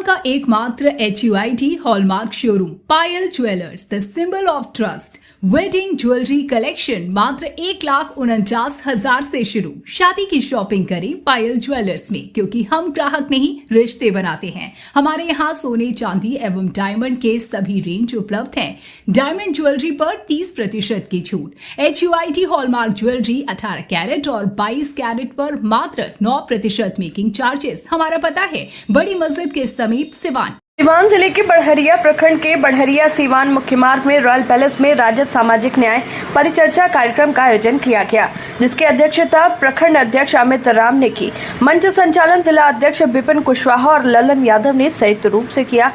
का एकमात्र HUID hallmark showroom Payal jewellers, the symbol of trust. Wedding jewellery collection मात्र 1,49,000 से शुरू। शादी की शॉपिंग करें पायल ज्वेलर्स में, क्योंकि हम ग्राहक नहीं रिश्ते बनाते हैं। हमारे यहाँ सोने चांदी एवं डायमंड के सभी रेंज उपलब्ध हैं। डायमंड ज्वेलरी पर 30% की छूट। HUID हॉलमार्क ज्वेलरी 18 कैरेट और 22 कैरेट पर मात्र 9% मेकिंग चार्जेस। हमारा पता है बड़ी मस्जिद के समीप सिवान। सिवान जिले के बढ़हरिया प्रखंड के बढ़हरिया सिवान मुख्य मार्ग में रॉयल पैलेस में राजद सामाजिक न्याय परिचर्चा कार्यक्रम का आयोजन किया गया, जिसकी अध्यक्षता प्रखंड अध्यक्ष अमित राम ने की। मंच संचालन जिला अध्यक्ष विपिन कुशवाहा और ललन यादव ने संयुक्त रूप से किया।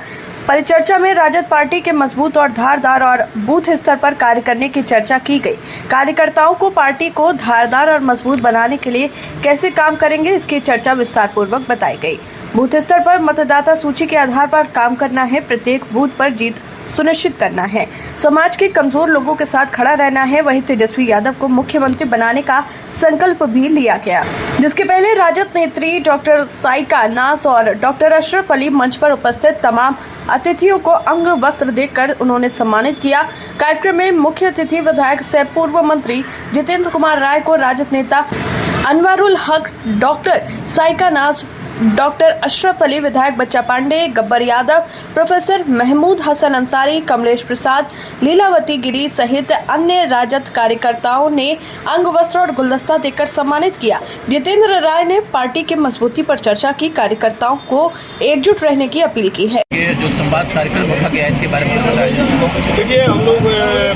परिचर्चा में राजद पार्टी के मजबूत और धारदार और बूथ स्तर पर कार्य करने की चर्चा की गई। कार्यकर्ताओं को पार्टी को धारदार और मजबूत बनाने के लिए कैसे काम करेंगे, इसकी चर्चा विस्तार पूर्वक बताई गई। बूथ स्तर पर मतदाता सूची के आधार पर काम करना है, प्रत्येक बूथ पर जीत सुनिश्चित करना है, समाज के कमजोर लोगों के साथ खड़ा रहना है। वहीं तेजस्वी यादव को मुख्यमंत्री बनाने का संकल्प भी लिया गया, जिसके पहले राजद नेत्री डॉक्टर साइका नाज और डॉक्टर अशरफ अली मंच पर उपस्थित तमाम अतिथियों को अंग वस्त्र देकर उन्होंने सम्मानित किया। कार्यक्रम में मुख्य अतिथि विधायक सह पूर्व मंत्री जितेंद्र कुमार राय को राजद नेता अनवरुल हक, डॉक्टर साइका नाज, डॉक्टर अशरफ अली, विधायक बच्चा पांडे, गब्बर यादव, प्रोफेसर महमूद हसन अंसारी, कमलेश प्रसाद, लीलावती गिरी सहित अन्य राजद कार्यकर्ताओं ने अंग वस्त्र और गुलदस्ता देकर सम्मानित किया। जितेंद्र राय ने पार्टी के मजबूती पर चर्चा की, कार्यकर्ताओं को एकजुट रहने की अपील की है। ये जो संवाद कार्यक्रम रखा गया है, इसके बारे में बताइए। देखिए, हम लोग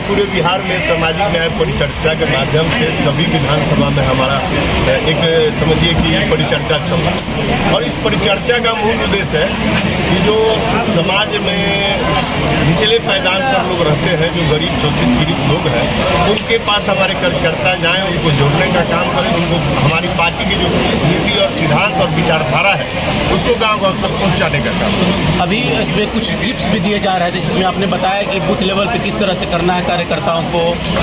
पूरे बिहार में सामाजिक न्याय परिचर्चा के माध्यम से सभी विधानसभा में हमारा एक समझिए कि परिचर्चा चल रहा है, और इस परिचर्चा का मूल उद्देश्य है कि जो समाज में निचले पायदान पर लोग रहते हैं, जो गरीब शोषित पीड़ित लोग हैं, उनके पास हमारे कार्यकर्ता जाएं, उनको जोड़ने का काम करें, उनको हमारी पार्टी की जो नीति और सिद्धांत और विचारधारा है उसको गाँव तक पहुँचाने का काम। अभी इसमें कुछ टिप्स भी दिए जा रहे थे, जिसमें आपने बताया कि बूथ लेवल पे किस तरह से करना है कार्यकर्ताओं को,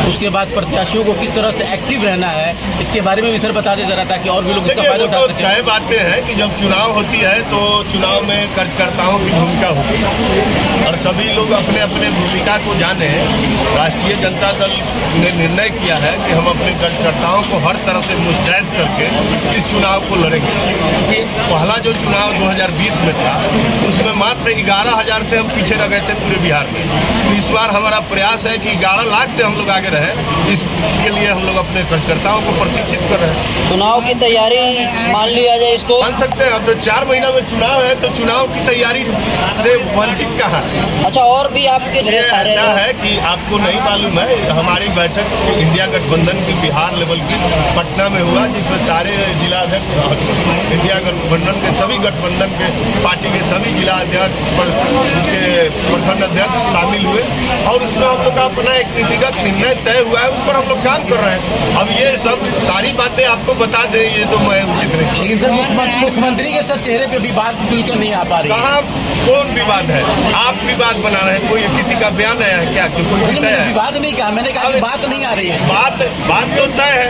उसके बाद प्रत्याशियों को किस तरह से एक्टिव रहना है, इसके बारे में भी सर बता दे जरा, ताकि और भी लोग इसका फायदा उठा सकें। तय बातें हैं कि जब चुनाव होती है तो चुनाव में कार्यकर्ताओं की भूमिका होती है, और सभी लोग अपने अपने भूमिका को जाने। राष्ट्रीय जनता दल ने निर्णय किया है कि हम अपने कार्यकर्ताओं को हर तरह से मुस्तैद करके इस चुनाव को लड़ेंगे, क्योंकि पहला जो चुनाव 2020 में था उसमें मात्र 11,000 से हम पीछे रह गए थे पूरे बिहार में। तो इस बार हमारा प्रयास है कि 11 लाख से हम लोग आगे रहे। इसके लिए हम लोग अपने कार्यकर्ताओं को प्रशिक्षित कर रहे हैं। चुनाव की तैयारी मान लिया जाए इसको, मान सकते हैं। अब तो 4 महीना में चुनाव है, तो चुनाव की तैयारी से वंचित कहाँ। अच्छा, और भी आपके ऐसा है कि आपको नहीं मालूम है, हमारी बैठक इंडिया गठबंधन की बिहार लेवल की पटना में हुआ, जिसमें सारे जिला अध्यक्ष इंडिया गठबंधन के सभी गठबंधन के पार्टी के सभी जिला अध्यक्ष उसके प्रखंड अध्यक्ष शामिल हुए, और उसमें हम लोग का अपना एक नीतिगत निर्णय तय हुआ है, उस पर हम लोग काम कर रहे हैं। अब ये सब सारी बातें आपको बता दें, ये तो मैं उचित नहीं। लेकिन सर मुख्यमंत्री के साथ चेहरे पे विवाद बिल्कुल नहीं आ पा रही है। कहाँ कौन विवाद है? आप विवाद बना रहे हैं, कोई किसी का बयान आया है क्या? कोई विषय है? विवाद नहीं कहा, मैंने कहा कि बात नहीं आ रही है। बात तो तय है।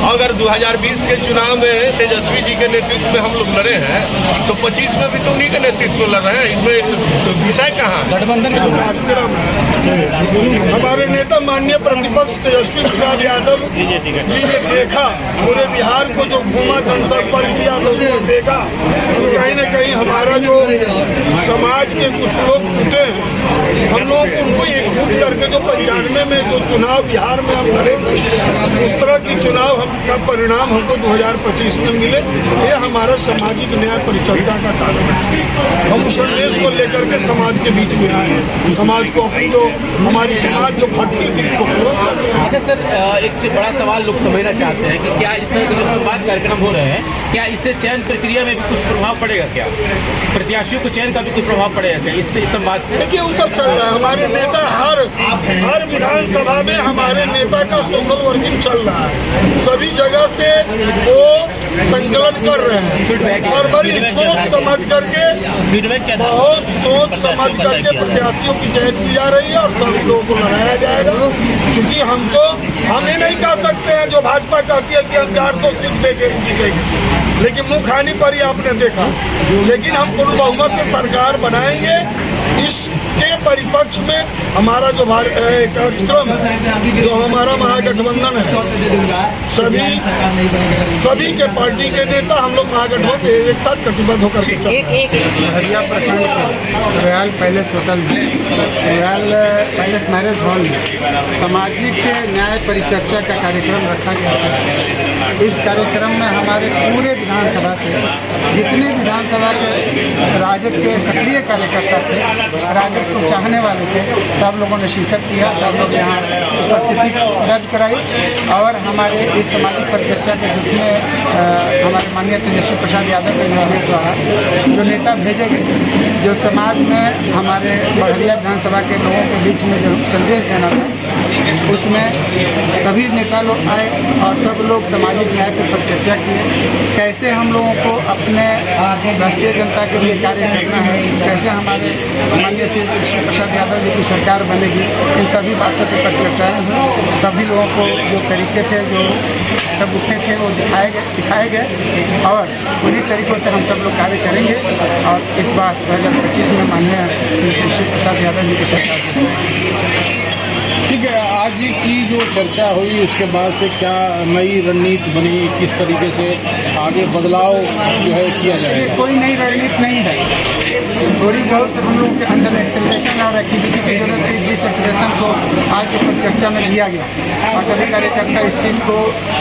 अगर 2020 के चुनाव में तेजस्वी जी के नेतृत्व में हम लोग लड़े हैं, तो 25 में भी तो उन्हीं के नेतृत्व में लड़ रहे हैं। इसमें तो विषय कहाँ? गठबंधन हमारे नेता माननीय प्रतिपक्ष तेजस्वी प्रसाद यादव जी ने देखा, पूरे बिहार को जो घूमा, जनसंपर्क किया, तो उसको देखा, तो कहीं न कहीं हमारा जो समाज के कुछ लोग जुटे हैं, हम लोगों को उनको एकजुट करके जो 95 में जो चुनाव बिहार में हम लड़ेंगे, उस तरह की चुनाव का परिणाम हमको 2025 में मिले। ये हमारा सामाजिक न्याय परिचर्चा का कार्य है। हम उस संदेश को लेकर के समाज के बीच में आए हैं, समाज को अपनी जो हमारी समाज जो भटकी थी उसको पूरा। अच्छा सर, एक बड़ा सवाल लोग समझना चाहते हैं कि क्या इस तरह के जो संवाद कार्यक्रम हो रहे हैं, क्या इससे चयन प्रक्रिया में भी कुछ प्रभाव पड़ेगा? क्या प्रत्याशियों को चयन का भी कुछ प्रभाव पड़ेगा क्या इससे, इस संवाद से? देखिए, वो सब चल रहा है। हमारे नेता हर विधानसभा में हमारे नेता का सोशल वर्किंग चल रहा है। सभी जगह से वो संकलन कर रहे हैं और बड़ी सोच समझ करके बहुत सोच समझ करके प्रत्याशियों की चयन की जा रही है और सभी लोगों को लड़ाया जाएगा। क्योंकि हम ये नहीं कह सकते हैं जो भाजपा कहती है कि हम 400 सीट देके जीतेंगे, लेकिन मुंह खानी पर ही आपने देखा। लेकिन हम पूर्ण बहुमत से सरकार बनाएंगे। इसके परिपक्ष में हमारा जो कार्यक्रम जो हमारा महागठबंधन है, सभी के पार्टी के नेता हम लोग महागठबंधन एक साथ कटिबद्ध होकर के चलते। हरिया प्रखंड के रॉयल पैलेस होटल में, रॉयल पैलेस मैरिज हॉल में सामाजिक न्याय परिचर्चा का कार्यक्रम रखा गया था। इस कार्यक्रम में हमारे पूरे विधानसभा से जितने विधानसभा के राजद के सक्रिय कार्यकर्ता थे, राजद को चाहने वाले थे, सब लोगों ने शिरकत किया। सब लोग यहाँ उपस्थिति दर्ज कराई और हमारे इस सामाजिक परिचर्चा के जितने हमारे माननीय तेजस्वी प्रसाद यादव के द्वारा जो नेता भेजे गए, जो समाज में हमारे बढ़िया विधानसभा के लोगों के बीच में जो संदेश देना था, उसमें सभी नेता लोग आए और सब लोग सामाजिक न्याय पर चर्चा की। कैसे हम लोगों को अपने राष्ट्रीय जनता के लिए कार्य करना है, कैसे हमारे माननीय श्री तेजस्वी प्रसाद यादव जी की सरकार बनेगी, इन सभी बातों के पर चर्चाएँ हुई। सभी लोगों को जो तरीके थे, जो सब उठे थे, वो दिखाए गए, सिखाए गए और उन्हीं तरीक़ों से हम सब लोग कार्य करेंगे और इस बार 2025 में माननीय श्री तेजस्वी प्रसाद यादव जी की सरकार। ठीक है, आज की जो चर्चा हुई उसके बाद से क्या नई रणनीति बनी, किस तरीके से आगे बदलाव जो है किया जाएगा? कोई नई रणनीति नहीं है। थोड़ी बहुत हम लोगों के अंदर एक्सेलरेशन और एक्टिविटी की जरूरत थी, जिस एक्सेलरेशन को आज के परिचर्चा में दिया गया और सभी कार्यकर्ता इस चीज़ को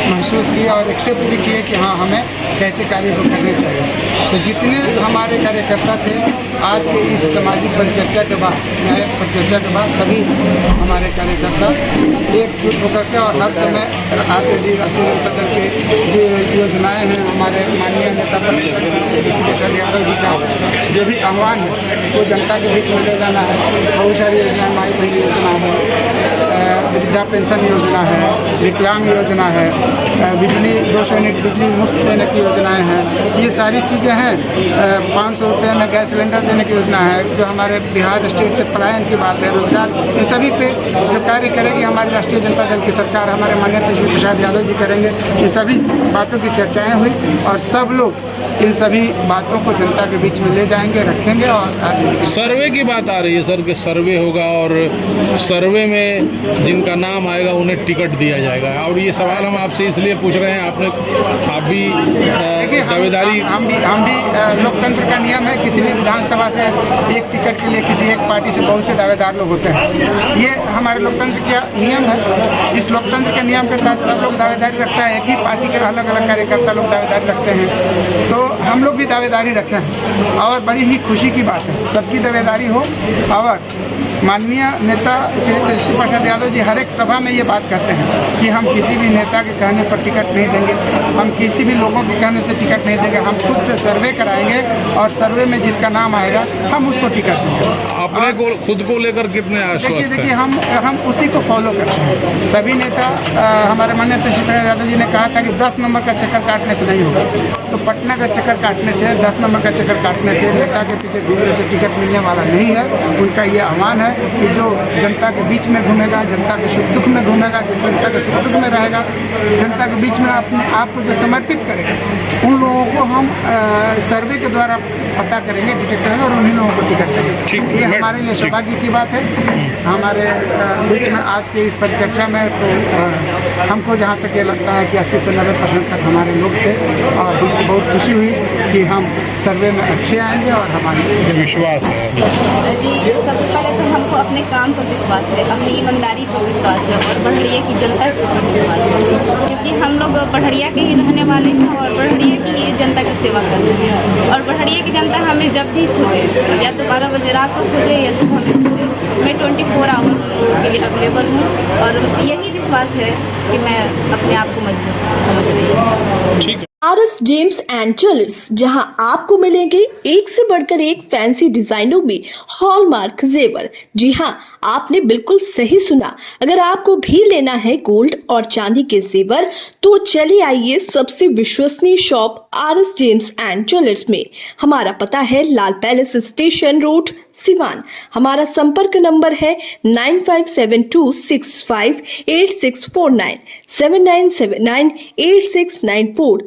महसूस किया और एक्सेप्ट भी किए कि हाँ, हमें कैसे कार्य को करने चाहिए। तो जितने हमारे कार्यकर्ता थे, आज के इस सामाजिक परिचर्चा के बाद, न्याय परिचर्चा के बाद सभी हमारे कार्यकर्ता एकजुट होकर के और हर समय आगे भी राष्ट्रीय जनता दल के जो योजनाएं हैं, हमारे माननीय नेता प्रसाद यादव जी का जो भी आह्वान है वो जनता के बीच में ले जाना है। बहुत सारी योजनाएं, माई बहन योजना है, वृद्धा पेंशन योजना है, विकलांग योजना है, बिजली 200 यूनिट बिजली मुफ्त देने की योजनाएं हैं। ये सारी चीज़ें हैं। 500 रुपये में गैस सिलेंडर देने की योजना है। जो हमारे बिहार स्टेट से पलायन की बात है, रोजगार, इन सभी पे जो कार्य करेगी हमारी राष्ट्रीय जनता दल की सरकार, हमारे माननीय तेजस्वी प्रसाद यादव जी करेंगे। इन सभी बातों की चर्चाएँ हुई और सब लोग इन सभी बातों को जनता के बीच में ले जाएंगे, रखेंगे और आगे। सर्वे की बात आ रही है सर कि सर्वे होगा और सर्वे में जिनका नाम आएगा उन्हें टिकट दिया जाएगा, और ये सवाल हम आपसे इसलिए पूछ रहे हैं, आप भी दावेदारी। हम भी लोकतंत्र का नियम है, किसी भी विधानसभा से एक टिकट के लिए किसी एक पार्टी से बहुत से दावेदार लोग होते हैं। ये हमारे लोकतंत्र का नियम है। इस लोकतंत्र के नियम के साथ सब लोग दावेदारी रखता है। एक ही पार्टी के अलग अलग कार्यकर्ता लोग दावेदारी रखते हैं, तो हम लोग भी दावेदारी रखे हैं और बड़ी ही खुशी की बात है सबकी दावेदारी हो। और माननीय नेता श्री तेजस्वी प्रसाद यादव जी हर एक सभा में ये बात कहते हैं कि हम किसी भी नेता के कहने पर टिकट नहीं देंगे, हम किसी भी लोगों के कहने से टिकट नहीं देंगे, हम खुद से सर्वे कराएंगे और सर्वे में जिसका नाम आएगा हम उसको टिकट देंगे। अपने को खुद को लेकर कितने आश्वस्त हैं? देखिए हम उसी को फॉलो करते हैं। सभी नेता हमारे माननीय तेजस्वी प्रसाद यादव जी ने कहा था कि 10 नंबर का चक्कर काटने से नहीं होगा, तो पटना का चक्कर काटने से, 10 नंबर का चक्कर काटने से, नेता के पीछे घूमने से टिकट मिलने वाला नहीं है। उनका ये आह्वान है कि जो जनता के बीच में घूमेगा, जनता के सुख दुख में घूमेगा, जो जनता के सुख दुख में रहेगा, जनता के बीच में अपने आप को जो समर्पित करेगा, उन लोगों को हम सर्वे के द्वारा पता करेंगे, टिकट करेंगे और उन्हीं लोगों को टिकट देंगे। ये हमारे लिए सौभाग्य की बात है। हमारे बीच में आज की इस परिचर्चा में तो हमको जहाँ तक ये लगता है कि 80 से 90% तक हमारे लोग थे और हमको बहुत खुशी हुई कि हम सर्वे में अच्छे आएंगे और हमारे विश्वास है जी। सबसे पहले तो हमको अपने काम पर विश्वास है, अपनी ईमानदारी पर विश्वास है और बढ़िया की जनता के ऊपर विश्वास है, क्योंकि हम लोग बढ़िया के ही रहने वाले हैं और बढ़िया की ही जनता की सेवा करते हैं। और बढ़िया की जनता हमें जब भी खोजे, या तो 12 बजे रात को खोजे या सुबह में खोजे, मैं 24 आवर लोगों के लिए अवेलेबल हूँ और यही विश्वास है कि मैं अपने आप को मजबूत समझ रही हूँ। ठीक है। RS जेम्स एंड ज्वेलर्स, जहां आपको मिलेंगे एक से बढ़कर एक फैंसी डिजाइनों में हॉलमार्क जेवर। जी हां, आपने बिल्कुल सही सुना। अगर आपको भी लेना है गोल्ड और चांदी के जेवर तो चलिए आइए सबसे विश्वसनीय shop RS James and jewellers में। हमारा पता है लाल पैलेस स्टेशन रोड, सिवान। हमारा संपर्क नंबर है 9572658649 79798694।